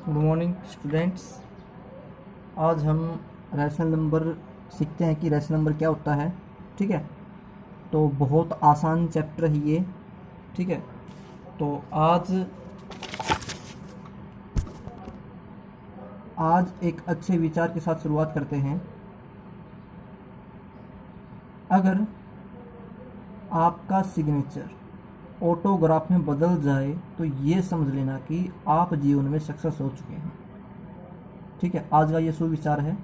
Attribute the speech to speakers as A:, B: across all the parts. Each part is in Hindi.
A: Good morning students. आज हम रैशनल नंबर सीखते हैं कि रैशनल नंबर क्या होता है। ठीक है, तो बहुत आसान चैप्टर है ये। ठीक है, तो आज एक अच्छे विचार के साथ शुरुआत करते हैं। अगर आपका सिग्नेचर ऑटोग्राफ में बदल जाए तो ये समझ लेना कि आप जीवन में सक्सेस हो चुके हैं। ठीक है, आज का ये सुविचार है।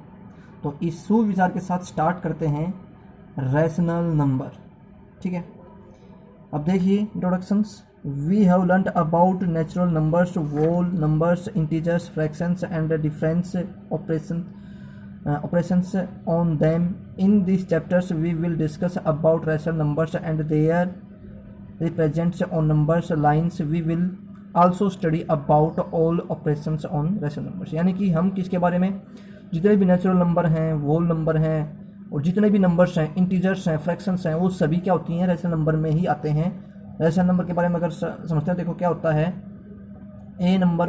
A: तो इस सुविचार के साथ स्टार्ट करते हैं रैशनल नंबर। ठीक है, अब देखिए introductions. We have learn about natural numbers, whole numbers, integers, fractions and difference operations on them. In these chapters we will discuss about rational numbers and their represents on numbers lines. We will also study about all operations on rational numbers। यानी कि हम किसके बारे में, जितने भी नेचुरल नंबर हैं, होल नंबर हैं और जितने भी नंबर्स हैं, इंटीजर्स हैं, फ्रैक्शंस हैं, वो सभी क्या होती हैं, रैशनल नंबर में ही आते हैं। रैशनल नंबर के बारे में अगर समझते हैं, देखो क्या होता है। ए number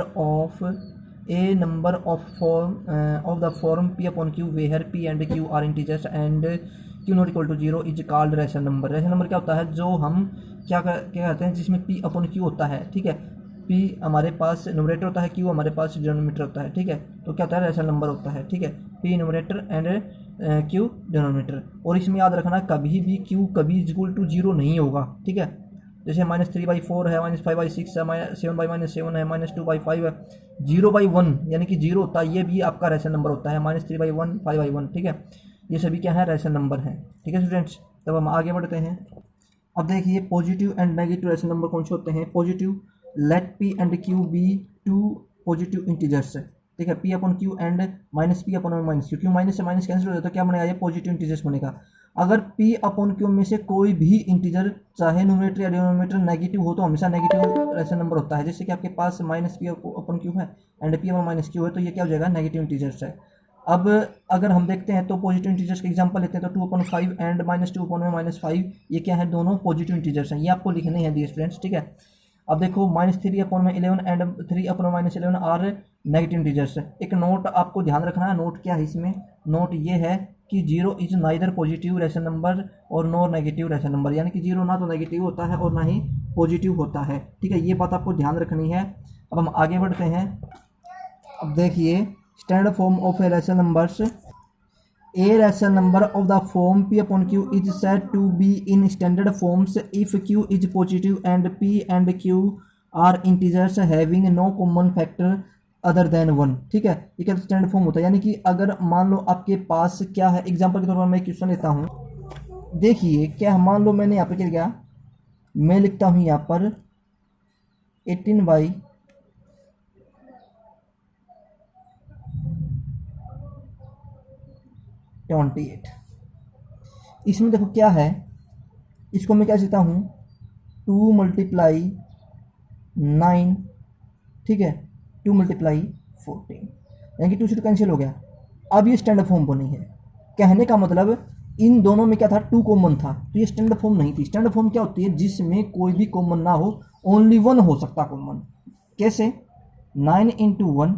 A: of the form p upon q where p and q are integers and q not equal to 0 is called rational number। Rational number क्या होता है, जो हम क्या कहते हैं, जिसमें p अपॉन q होता है। ठीक है, p हमारे पास न्यूमरेटर होता है, q हमारे पास डिनोमिनेटर होता है। ठीक है, तो क्या होता है, रैशनल नंबर होता है। ठीक है, p numerator and q denominator. और इसमें याद रखना, कभी भी q कभी इक्वल टू 0 नहीं होगा। ठीक है, जैसे -3/4 है, -5/6 है, 7/-7 है, -2/5 है, 0/1 यानी कि 0 होता है, ये भी आपका रैशनल नंबर होता है। -3/1, 5/1। ठीक है, ये सभी क्या है, रैशनल नंबर हैं। ठीक है स्टूडेंट्स, तब हम आगे बढ़ते हैं। अब देखिए positive and negative rational number कौन से होते हैं। Positive, let p and q be two positive integers. ठीक है, p upon q and -p upon minus q, minus से माइनस कैंसिल हो जाता है, क्या बनेगा, ये पॉजिटिव इंटीजर्स बनेगा। अगर p अपॉन q में से कोई भी इंटीजर, चाहे न्यूमरेटर या डिनोमिनेटर, नेगेटिव हो तो हमेशा नेगेटिव रैशनल नंबर होता है। जैसे कि आपके पास -p अपॉन q है एंड p अपॉन -q है, तो ये क्या हो जाएगा, नेगेटिव इंटीजर्स है। अब अगर हम देखते हैं तो पॉजिटिव इंटीजर्स के एग्जांपल लेते हैं, तो 2/5 एंड -2/-5, ये क्या है, दोनों पॉजिटिव इंटीजर्स हैं। ये आपको लिखने हैं डियर स्टूडेंट्स। ठीक है, अब देखो -3/11 एंड 3/-11 आर नेगेटिव इंटीजर्स। एक नोट आपको ध्यान रखना है, नोट क्या है इसमें, नोट ये है कि 0 is neither positive rational number और नॉर नेगेटिव रैशनल नंबर। यानी कि 0 ना तो नेगेटिव होता है और ना ही पॉजिटिव होता है। ठीक है, ये बात आपको ध्यान रखनी है। अब हम आगे बढ़ते हैं। अब देखिए standard form of A rational numbers. A rational number of the form p upon q is said to be in standard forms if q is positive and p and q are integers having no common factor other than 1। ठीक है, ये क्या स्टैंडर्ड फॉर्म होता है। यानी कि अगर मान लो आपके पास क्या है, एग्जांपल के तौर पर मैं क्वेश्चन लेता हूँ। देखिए क्या, मान लो मैंने यहाँ पे क्या लिखा, मैं लिखता हूँ यहाँ पर 18/28। इसमें देखो क्या है, इसको मैं क्या लिखता हूँ, 2 × 9। ठीक है, 2 × 14, यानी कि 2 से 2 कैंसिल हो गया। अब ये स्टैंडर्ड फॉर्म बनी है। कहने का मतलब इन दोनों में क्या था, 2 कॉमन था, तो ये स्टैंडर्ड फॉर्म नहीं थी। स्टैंडर्ड फॉर्म क्या होती है, जिसमें कोई भी कॉमन ना हो, ओनली 1 हो सकता कॉमन। कैसे, 9 × 1,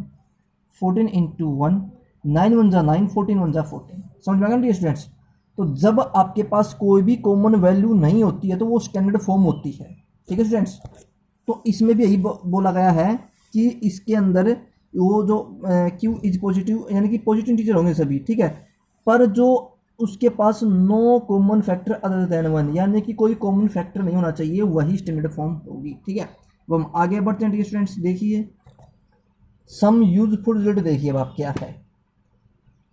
A: 14 × 1, 9 × 1 = 9, 14 × 1 = 14। समझ में आ गया स्टूडेंट्स। तो जब आपके पास कोई भी कॉमन वैल्यू नहीं होती है तो वो स्टैंडर्ड फॉर्म होती है। ठीक है स्टूडेंट्स, तो इसमें भी यही बोला गया है कि इसके अंदर वो जो q इज पॉजिटिव, यानी कि पॉजिटिव इंटीजर होंगे सभी। ठीक है, पर जो उसके पास no common factor other than 1, यानी कि कोई कॉमन फैक्टर नहीं होना चाहिए, वही स्टैंडर्ड फॉर्म होगी। ठीक है, अब हम आगे बढ़ते हैं स्टूडेंट्स। देखिए सम यूजफुल रिजल्ट देखिए अब आप क्या है।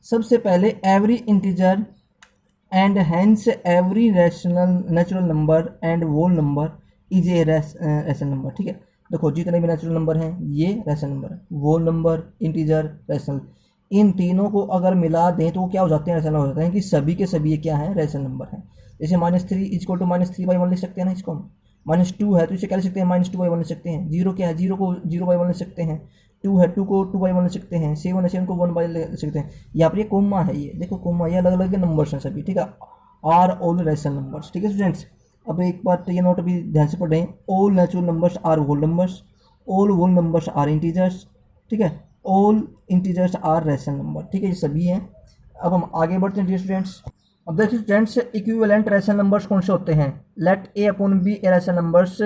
A: सबसे पहले every integer and hence every natural number and whole number is a rational number. ठीक है, देखो जितने भी नेचुरल नंबर हैं ये रैशनल नंबर है, होल नंबर, इंटीजर, रैशनल, इन तीनों को अगर मिला दें तो क्या हो जाते हैं, रैशनल हो जाते हैं, कि सभी के सभी ये क्या है, रैशनल नंबर हैं। जैसे -3 = -3/1 लिख सकते हैं ना इसको हम। -2 है तो इसे क्या लिख सकते हैं, -2/1 लिख सकते हैं। 0 क्या है, 0 को 0/1 लिख सकते हैं। 2 है, 2 को 2/1 लिख सकते हैं। 7 है, 7 को 1/1 लिख सकते हैं। यहाँ पर ये कोमा है, ये देखो कोमा, ये अलग अलग नंबर्स हैं सभी। ठीक है, आर ऑल रैशनल नंबर्स। ठीक है स्टूडेंट्स, अब एक बार ये नोट भी ध्यान से पढ़ें, all natural numbers are whole numbers, all whole numbers are integers. ठीक है, all integers are rational number, ठीक है, ये सभी हैं। अब हम आगे बढ़ते हैं स्टूडेंट्स। अब देखिए स्टूडेंट्स, इक्विवेलेंट रैशनल नंबर्स कौन से होते हैं? Let A upon B a rational numbers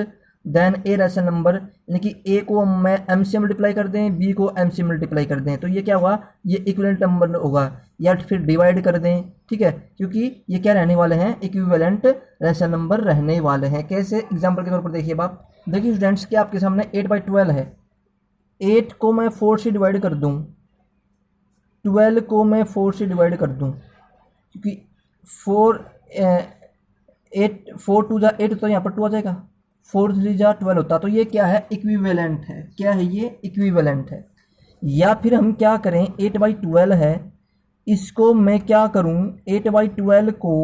A: then a rational number, यानी कि ए को मैं एम से मल्टीप्लाई कर दें, बी को एम से मल्टीप्लाई कर दें, तो ये क्या होगा? ये इक्विवेलेंट नंबर होगा, या फिर डिवाइड कर दें, ठीक है, क्योंकि ये क्या रहने वाले हैं? इक्विवेलेंट रैशनल नंबर रहने वाले हैं। कैसे? एग्जाम्पल के तौर पर देखिए आप, देखिए स्टूडेंट्स, क्या आपके सामने 8/12 है, 8 को मैं 4 से डिवाइड कर दूं, 12 को मैं 4 से डिवाइड कर दूं, क्योंकि 4 टू जा 8 तो यहाँ पर 2 आ जाएगा, 4 3 जा 12 होता, तो ये क्या है? इक्विवेलेंट है। क्या है ये? इक्विवेलेंट है। या फिर हम क्या करें, 8/12 है, इसको मैं क्या करूं, 8/12 को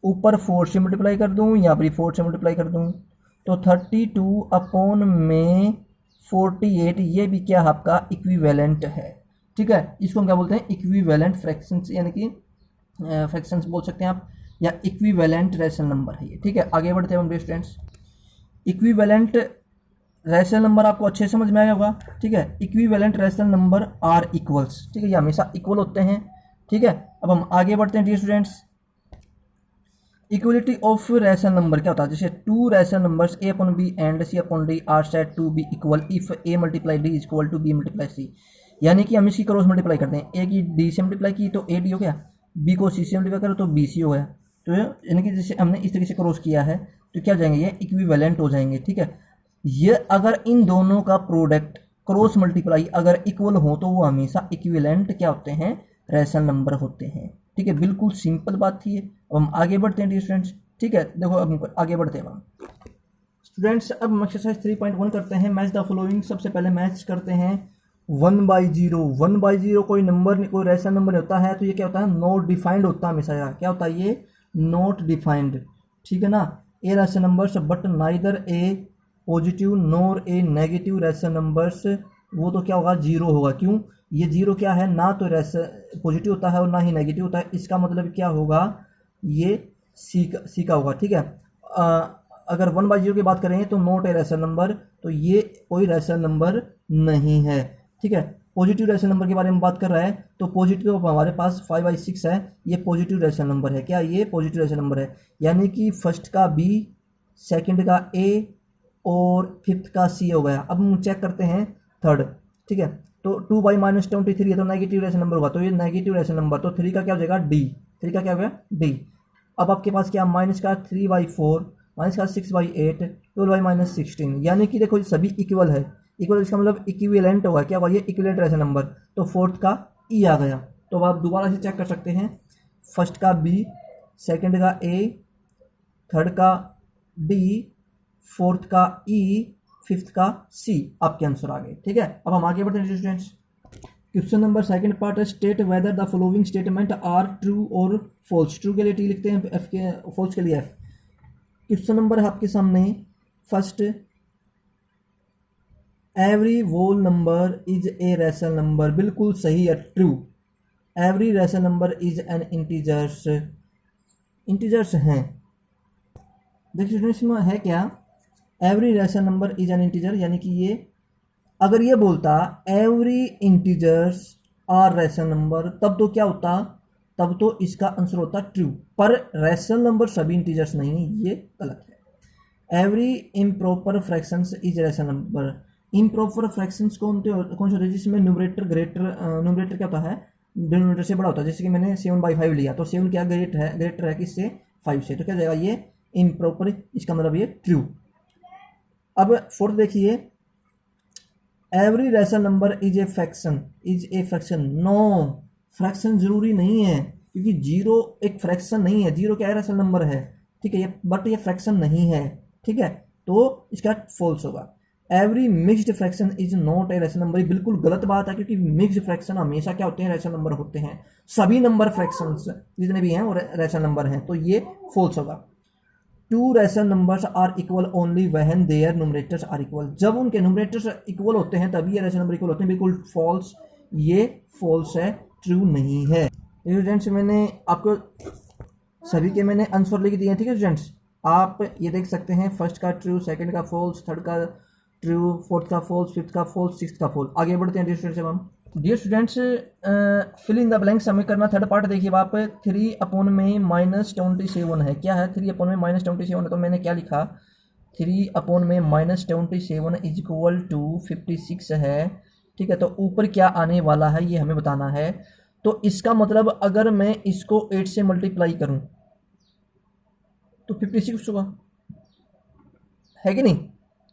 A: ऊपर 4 से मल्टीप्लाई कर दूं, यहाँ पर 4 से मल्टीप्लाई कर दूं, तो 32 अपॉन में 48, ये भी क्या आपका इक्विवेलेंट है, ठीक है। इसको हम क्या बोलते हैं? इक्विवेलेंट फ्रैक्शंस, यानी कि फ्रैक्शंस बोल सकते हैं आप, या इक्विवेलेंट रैशनल नंबर है ये, ठीक है। आगे बढ़ते हैं हम स्टूडेंट्स। इक्विवेलेंट रैशनल नंबर आपको अच्छे समझ में आया होगा, ठीक है। Equivalent rational number are equals, ठीक है, ये हमेशा इक्वल होते हैं, ठीक है। अब हम आगे बढ़ते हैं dear students. Equality of rational number क्या होता है? जैसे two rational numbers A upon B and C upon D are said to be equal if A multiply D is equal to B multiply C, यानी कि हम इसकी क्रॉस मल्टीप्लाई करते हैं, ए की डी से मल्टीप्लाई की तो ए डी हो गया, बी को सी से मल्टीप्लाई करो तो बी सी हो गया, तो यानी कि जैसे हमने इस तरीके से क्रॉस किया है तो क्या हो जाएंगे? ये इक्विवेलेंट हो जाएंगे, ठीक है। ये अगर इन दोनों का प्रोडक्ट क्रॉस मल्टीप्लाई अगर इक्वल हो तो वो हमेशा इक्विवेलेंट क्या होते हैं? रैशनल नंबर होते हैं, ठीक है। बिल्कुल सिंपल बात थी ये। अब हम आगे बढ़ते हैं स्टूडेंट्स, ठीक है। देखो अब हम आगे बढ़ते हैं स्टूडेंट्स। अब हम एक्सरसाइज 3.1 करते हैं, मैच द फॉलोइंग। सबसे पहले मैच करते हैं 1/0। 1/0 कोई नंबर, कोई रैशनल नंबर होता है तो ये क्या होता है? नॉट डिफाइंड होता है हमेशा। यार क्या होता है ये? नॉट डिफाइंड, ठीक है ना। ए rational numbers but neither A positive nor a negative rational numbers, वो तो क्या होगा? 0 होगा। क्यों? ये 0 क्या है? ना तो पॉजिटिव होता है और ना ही नेगेटिव होता है, इसका मतलब क्या होगा? ये सी का होगा, ठीक है। अगर 1/0 की बात करें तो नॉट ए रैशनल नंबर, तो ये कोई रैशनल नंबर नहीं है, ठीक है। पॉजिटिव रैशनल नंबर के बारे में बात कर रहा है तो पॉजिटिव हमारे पास 5/6 है, ये पॉजिटिव रैशनल नंबर है। क्या ये पॉजिटिव रैशनल नंबर है? यानी कि फर्स्ट का बी, सेकंड का ए और फिफ्थ का सी हो गया। अब हम चेक करते हैं थर्ड, ठीक है। तो 2/-23 है तो नेगेटिव रैशनल नंबर होगा, तो ये नेगेटिव रैशनल नंबर, तो 3 का क्या हो जाएगा? डी। 3 का क्या हो गया? डी। अब आपके पास क्या? माइनस का 3/4, माइनस का 6/8, 12/-16, यानी कि देखो सभी इक्वल है। इक्वल इसका मतलब इक्विवेलेंट होगा। क्या हुआ? ये इक्विवेलेंट रैशनल नंबर, तो फोर्थ का ई आ गया। तो अब आप दोबारा से चेक कर सकते हैं, फर्स्ट का बी, सेकंड का ए, थर्ड का डी, फोर्थ का ई, फिफ्थ का सी, आपके आंसर आ गए, ठीक है। अब हम आगे बढ़ते हैं students. Question number second part है, state whether the following statement are true और फॉल्स। ट्रू के लिए टी लिखते हैं, एफ के, फॉल्स के लिए एफ। क्वेश्चन नंबर है आपके सामने first, every whole number is a rational number. बिल्कुल सही है, true. Every rational number is an integers, integers हैं। देखिए स्टूडेंट्स में है क्या? Every rational number is an integer, यानी कि ये अगर ये बोलता every integers are rational number, तब तो क्या होता? तब तो इसका आंसर होता ट्रू। पर रैशनल नंबर सभी इंटीजर्स नहीं है, ये गलत है। Every improper fractions is rational number. Improper fractions कौन से होते हैं? जिसमें न्यूमरेटर न्यूमरेटर क्या होता है? डिनोमिनेटर से बड़ा होता है। जैसे कि मैंने 7/5 लिया तो 7 क्या ग्रेटर है किससे? 5 से, तो क्या जाएगा? ये इम्प्रॉपर, इसका मतलब ये ट्रू। अब फोर्थ देखिए, every rational number is a fraction, is a fraction. No, fraction जरूरी नहीं है, क्योंकि 0 एक फ्रैक्शन नहीं है। 0 क्या है? रैशनल नंबर है, ठीक है, ये बट ये फ्रैक्शन नहीं है, ठीक है, तो इसका फॉल्स होगा। Every mixed fraction is not a rational number. बिल्कुल गलत बात है, क्योंकि मिक्स्ड फ्रैक्शन हमेशा क्या होते हैं? रैशनल नंबर होते हैं। सभी नंबर फ्रैक्शंस जितने भी हैं वो रैशनल नंबर हैं, तो ये फॉल्स होगा। Two rational numbers are equal only when their numerators are equal. जब उनके न्यूमरेटर्स इक्वल होते हैं तभी ये रैशनल नंबर इक्वल होते हैं। बिल्कुल फॉल्स, ये फॉल्स है, ट्रू नहीं है। स्टूडेंट्स मैंने आपको सभी के मैंने आंसर लिख दिए हैं, ठीक है स्टूडेंट्स। आप ये देख सकते हैं, फर्स्ट का ट्रू, सेकंड का फॉल्स, थर्ड का ट्रू, फोर्थ का फॉल्स, फिफ्थ का फॉल्स, सिक्स्थ का फॉल्स। आगे बढ़ते हैं स्टूडेंट्स। अब हम dear students, fill in the blanks हमें करना थर्ड पार्ट। देखिए आप 3/-27 है, क्या है 3/-27 है, तो मैंने क्या लिखा 3/-27 इज इक्वल टू 56 है। ठीक है, तो ऊपर क्या आने वाला है ये हमें बताना है। तो इसका मतलब अगर मैं इसको 8 से मल्टीप्लाई करूं तो 56 होगा, है कि नहीं।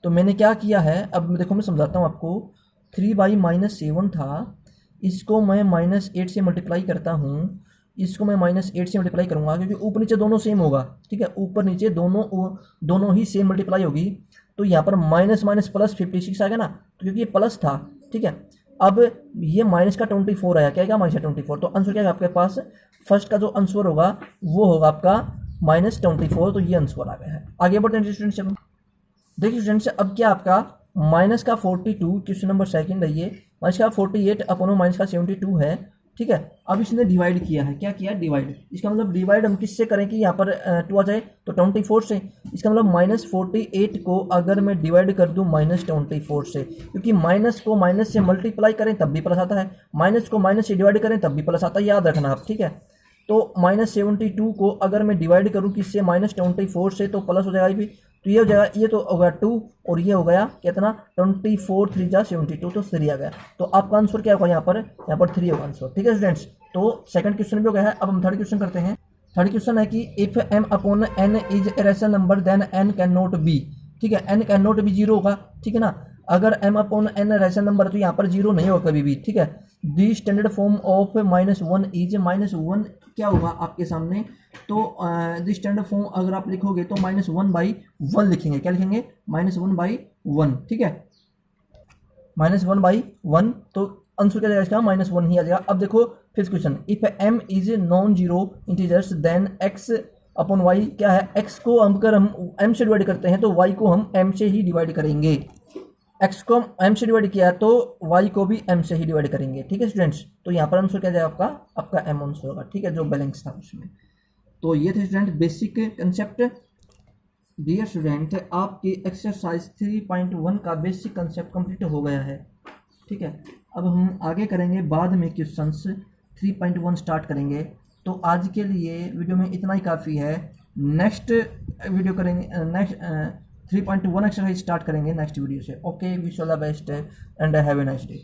A: तो मैंने क्या किया है, अब देखो मैं समझाता हूँ आपको। 3/-7 था, इसको मैं -8 से मल्टीप्लाई करता हूँ, इसको मैं -8 से मल्टीप्लाई करूँगा क्योंकि ऊपर नीचे दोनों सेम होगा। ठीक है, ऊपर नीचे दोनों ही सेम मल्टीप्लाई होगी। तो यहाँ पर माइनस माइनस प्लस 56 आ गया ना, तो क्योंकि ये प्लस था। ठीक है, अब ये माइनस का 24 आया, क्या आएगा -24। तो आंसर क्या है आपके पास, फर्स्ट का जो आंसर होगा वो होगा आपका -24। तो ये आंसर आ गया है। आगे बढ़ते हैं स्टूडेंट्स। चलो देखिए स्टूडेंट्स, अब क्या आपका माइनस का 42, क्वेश्चन नंबर सेकंड है ये, माइनस का 48 अपॉन माइनस का 72 है। ठीक है, अब इसने डिवाइड किया है, क्या किया डिवाइड। इसका मतलब डिवाइड हम किससे करें कि यहाँ पर 2 आ जाए, तो 24 से। इसका मतलब -48 को अगर मैं डिवाइड कर दूँ -24 से, क्योंकि माइनस को माइनस से मल्टीप्लाई करें तब भी प्लस आता है, माइनस को माइनस से डिवाइड करें तब भी प्लस आता है, याद रखना आप। ठीक है, तो -72 को अगर मैं डिवाइड करूँ किससे, -24 से, तो प्लस हो जाएगा भी। तो ये हो जाएगा, ये तो हो गया 2 और ये हो गया कितना 24 3 जा 72, तो 3 आ गया। तो आपका आंसर क्या होगा यहाँ पर 3 होगा आंसर। ठीक है स्टूडेंट्स, तो सेकंड क्वेश्चन भी हो गया है। अब हम थर्ड क्वेश्चन करते हैं। थर्ड क्वेश्चन है कि if m/n is a rational number then n can not be. ठीक है, n कैन नॉट बी 0 होगा। ठीक है ना, अगर m/n रैशनल नंबर है तो यहाँ पर 0 नहीं होगा कभी भी। ठीक है, दी स्टैंडर्ड फॉर्म ऑफ -1 इज -1 क्या होगा आपके सामने, तो दी स्टैंडर्ड फॉर्म अगर आप लिखोगे तो -1/1 लिखेंगे। क्या लिखेंगे, -1/1। ठीक है, -1/1, तो आंसर क्या जाएगा इसका -1 ही आ जाएगा। अब देखो fifth question, if m is non zero integers then x upon y क्या है, x को हम अगर हम m से डिवाइड करते हैं तो y को हम m से ही डिवाइड करेंगे। x को हम m से डिवाइड किया तो y को भी m से ही डिवाइड करेंगे। ठीक है स्टूडेंट्स, तो यहाँ पर आंसर क्या जाएगा आपका m आंसर होगा। ठीक है, जो बैलेंस था उसमें। तो ये थे student basic concept. Dear student, आपकी एक्सरसाइज 3.1 का बेसिक कंसेप्ट कंप्लीट हो गया है। ठीक है, अब हम आगे करेंगे बाद में क्वेश्चंस 3.1 स्टार्ट करेंगे। तो आज के लिए वीडियो में इतना ही काफ़ी है। नेक्स्ट वीडियो करेंगे, नेक्स्ट 3.1 एक्सरसाइज स्टार्ट करेंगे नेक्स्ट वीडियो से। Okay, wish all the best and have a nice day.